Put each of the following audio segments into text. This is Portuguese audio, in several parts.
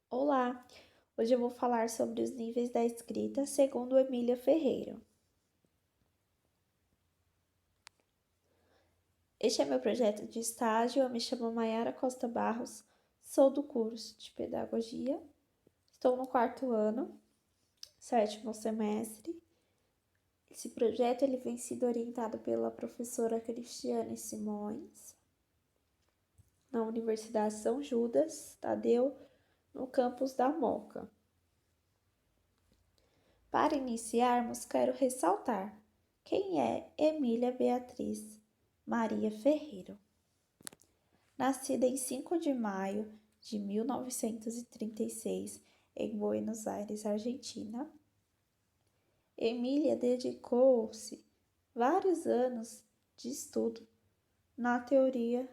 Olá! Hoje eu vou falar sobre os níveis da escrita segundo Emília Ferreira. Este é meu projeto de estágio. Eu me chamo Maiara Costa Barros, sou do curso de Pedagogia, estou no quarto ano, sétimo semestre. Esse projeto ele vem sido orientado pela professora Cristiane Simões, na Universidade São Judas Tadeu, no campus da Moca. Para iniciarmos, quero ressaltar quem é Emília Beatriz Maria Ferreira. Nascida em 5 de maio de 1936 em Buenos Aires, Argentina, Emília dedicou-se vários anos de estudo na teoria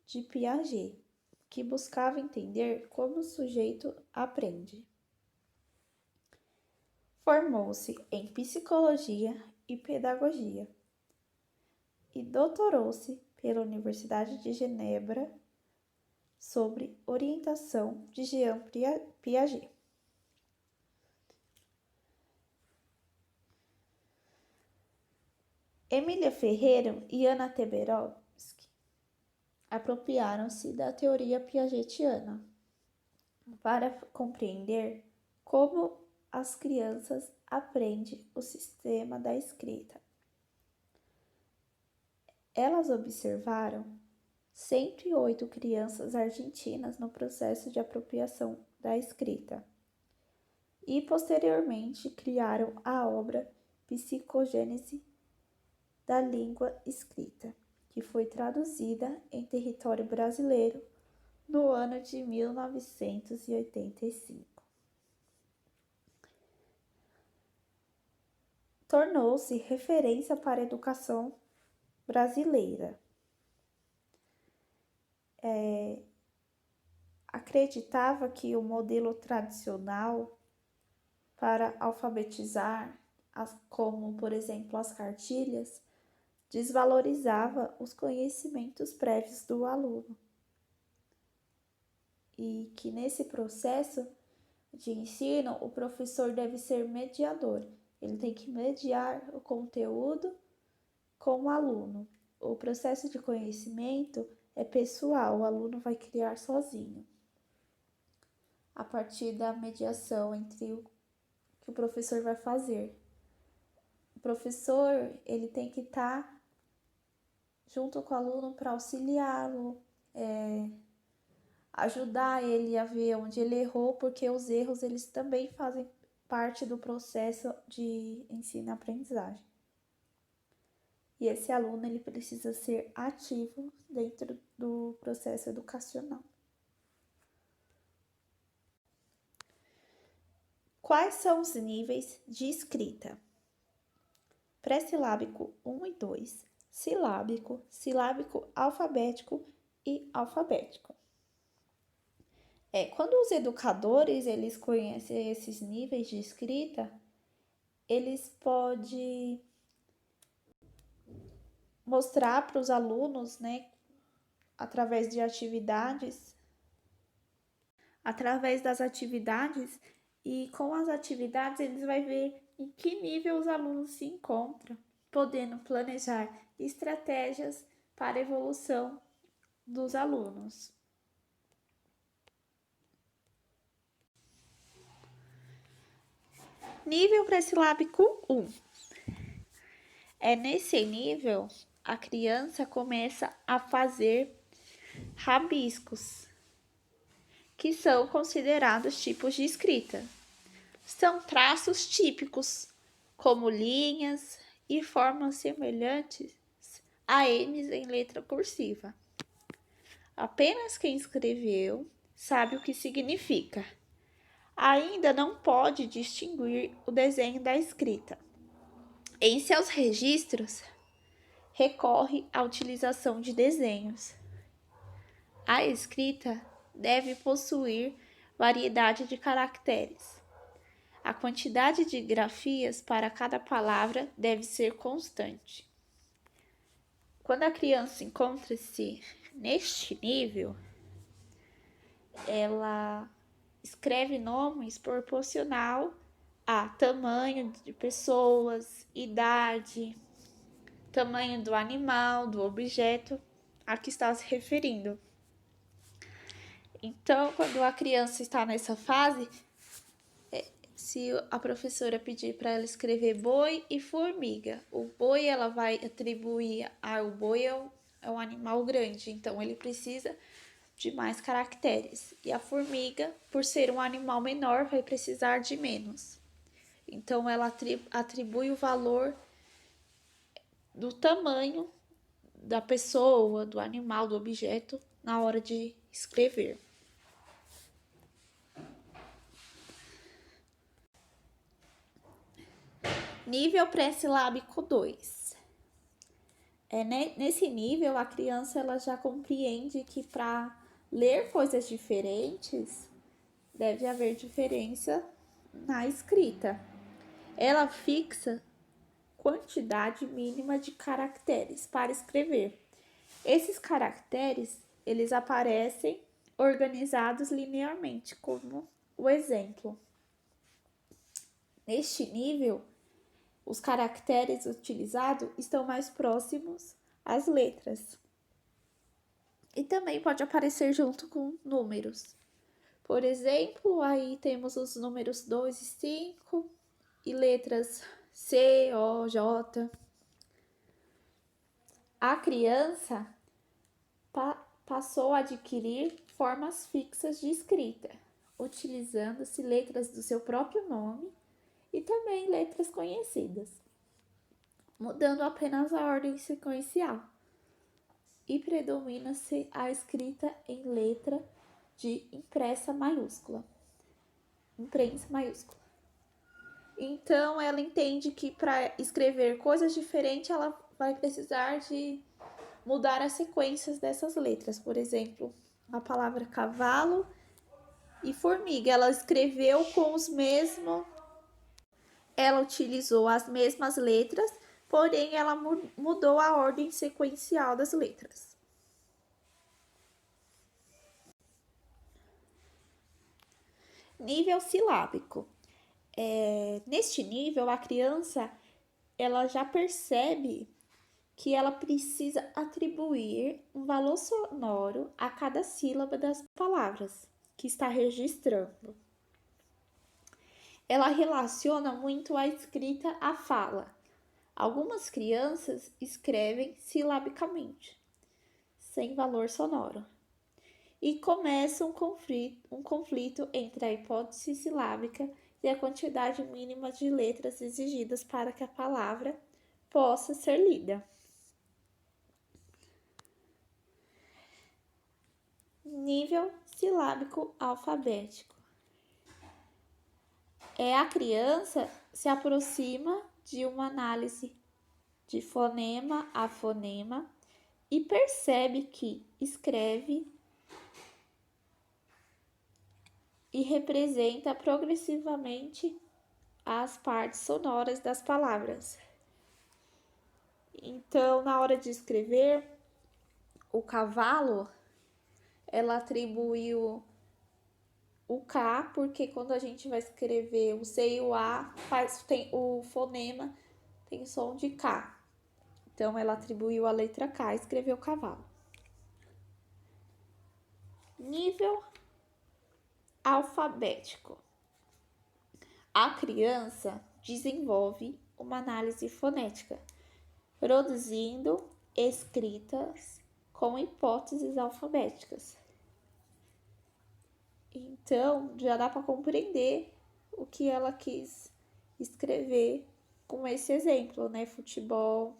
de Piaget, que buscava entender como o sujeito aprende. Formou-se em psicologia e pedagogia e doutorou-se pela Universidade de Genebra sobre orientação de Jean Piaget. Emília Ferreira e Anna Teberovsky apropriaram-se da teoria piagetiana para compreender como as crianças aprendem o sistema da escrita. Elas observaram 108 crianças argentinas no processo de apropriação da escrita e posteriormente criaram a obra Psicogênese da Língua Escrita, que foi traduzida em território brasileiro no ano de 1985. Tornou-se referência para a educação brasileira. Acreditava que o modelo tradicional para alfabetizar, como por exemplo as cartilhas, desvalorizava os conhecimentos prévios do aluno e que nesse processo de ensino o professor deve ser mediador. Ele tem que mediar o conteúdo com o aluno. O processo de conhecimento é pessoal, o aluno vai criar sozinho, a partir da mediação entre o que o professor vai fazer. O professor ele tem que estar junto com o aluno para auxiliá-lo, ajudar ele a ver onde ele errou, porque os erros eles também fazem parte do processo de ensino-aprendizagem. E esse aluno ele precisa ser ativo dentro do processo educacional. Quais são os níveis de escrita? Pré-silábico 1 e 2, silábico, silábico alfabético e alfabético. Quando os educadores eles conhecem esses níveis de escrita, eles podem mostrar para os alunos, através das atividades, e com as atividades eles vão ver em que nível os alunos se encontram, podendo planejar estratégias para a evolução dos alunos. Nível pré-silábico 1. Nesse nível, a criança começa a fazer rabiscos, que são considerados tipos de escrita. São traços típicos, como linhas e formas semelhantes a N's em letra cursiva. Apenas quem escreveu sabe o que significa. Ainda não pode distinguir o desenho da escrita. Em seus registros, recorre à utilização de desenhos. A escrita deve possuir variedade de caracteres. A quantidade de grafias para cada palavra deve ser constante. Quando a criança encontra-se neste nível, ela escreve nomes proporcional a tamanho de pessoas, idade, tamanho do animal, do objeto a que está se referindo. Então, quando a criança está nessa fase, se a professora pedir para ela escrever boi e formiga, o boi ela vai atribuir o boi é um animal grande, então ele precisa de mais caracteres. E a formiga, por ser um animal menor, vai precisar de menos. Então ela atribui o valor do tamanho da pessoa, do animal, do objeto na hora de escrever. Nível pré-silábico 2. Nesse nível, a criança ela já compreende que para ler coisas diferentes, deve haver diferença na escrita. Ela fixa quantidade mínima de caracteres para escrever. Esses caracteres, eles aparecem organizados linearmente, como o exemplo. Neste nível, os caracteres utilizados estão mais próximos às letras. E também pode aparecer junto com números. Por exemplo, aí temos os números 2 e 5 e letras C, O, J. A criança passou a adquirir formas fixas de escrita, utilizando-se letras do seu próprio nome e também letras conhecidas, mudando apenas a ordem sequencial. E predomina-se a escrita em letra de imprensa maiúscula. Então, ela entende que para escrever coisas diferentes, ela vai precisar de mudar as sequências dessas letras. Por exemplo, a palavra cavalo e formiga, ela escreveu com os mesmos... Ela utilizou as mesmas letras, porém ela mudou a ordem sequencial das letras. Nível silábico. Neste nível, a criança ela já percebe que ela precisa atribuir um valor sonoro a cada sílaba das palavras que está registrando. Ela relaciona muito a escrita à fala. Algumas crianças escrevem silabicamente, sem valor sonoro. E começa um conflito entre a hipótese silábica e a quantidade mínima de letras exigidas para que a palavra possa ser lida. Nível silábico alfabético. A criança se aproxima de uma análise de fonema a fonema e percebe que escreve e representa progressivamente as partes sonoras das palavras. Então, na hora de escrever, o cavalo, ela atribuiu o K, porque quando a gente vai escrever o C e o A, o fonema tem som de K. Então, ela atribuiu a letra K e escreveu cavalo. Nível alfabético. A criança desenvolve uma análise fonética, produzindo escritas com hipóteses alfabéticas. Então, já dá para compreender o que ela quis escrever com esse exemplo, né? Futebol.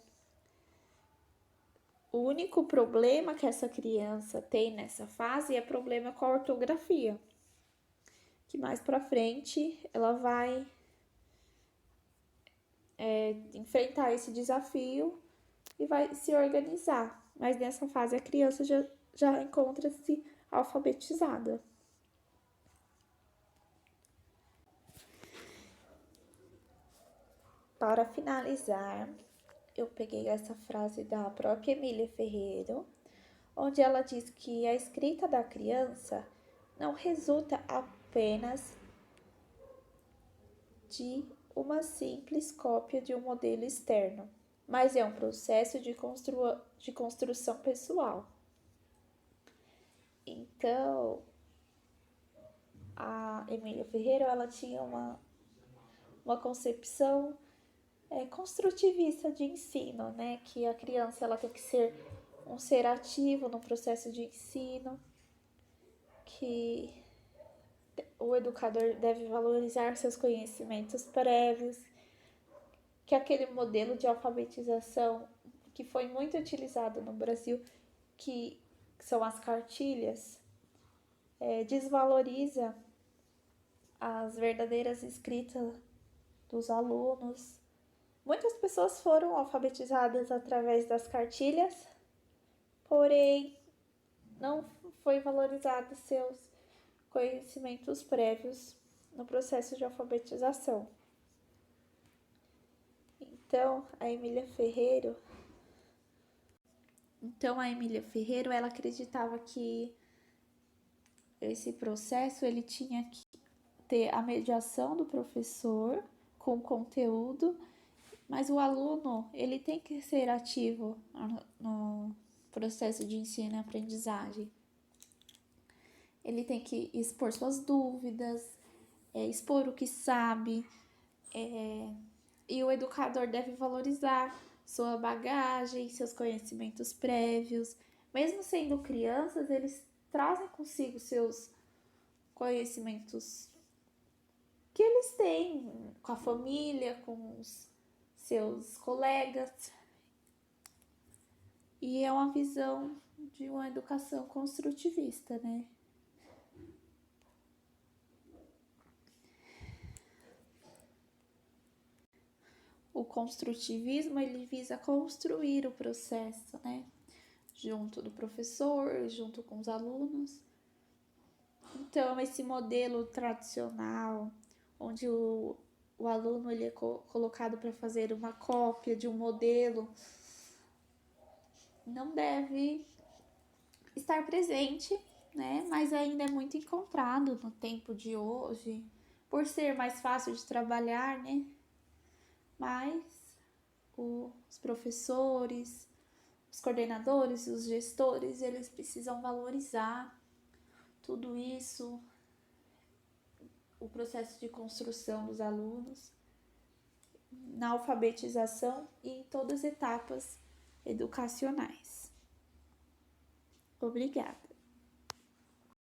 O único problema que essa criança tem nessa fase é problema com a ortografia, que mais para frente ela vai enfrentar esse desafio e vai se organizar. Mas nessa fase a criança já encontra-se alfabetizada. Para finalizar, eu peguei essa frase da própria Emília Ferreiro, onde ela diz que a escrita da criança não resulta apenas de uma simples cópia de um modelo externo, mas é um processo de construção pessoal. Então, a Emília Ferreira, ela tinha uma concepção construtivista de ensino, né? Que a criança ela tem que ser um ser ativo no processo de ensino, que o educador deve valorizar seus conhecimentos prévios, que aquele modelo de alfabetização que foi muito utilizado no Brasil, que são as cartilhas, desvaloriza as verdadeiras escritas dos alunos. Muitas pessoas foram alfabetizadas através das cartilhas, porém não foi valorizado seus conhecimentos prévios no processo de alfabetização. Então, a Emília Ferreira, ela acreditava que esse processo ele tinha que ter a mediação do professor com o conteúdo, mas o aluno ele tem que ser ativo no processo de ensino e aprendizagem. Ele tem que expor suas dúvidas, expor o que sabe, e o educador deve valorizar sua bagagem, seus conhecimentos prévios. Mesmo sendo crianças, eles trazem consigo seus conhecimentos que eles têm com a família, com os seus colegas. E é uma visão de uma educação construtivista, né? O construtivismo, ele visa construir o processo, né? Junto do professor, junto com os alunos. Então, esse modelo tradicional, onde o aluno ele é colocado para fazer uma cópia de um modelo, não deve estar presente, né? Mas ainda é muito encontrado no tempo de hoje, por ser mais fácil de trabalhar, né? Mas os professores, os coordenadores, os gestores, eles precisam valorizar tudo isso, o processo de construção dos alunos, na alfabetização e em todas as etapas educacionais. Obrigada.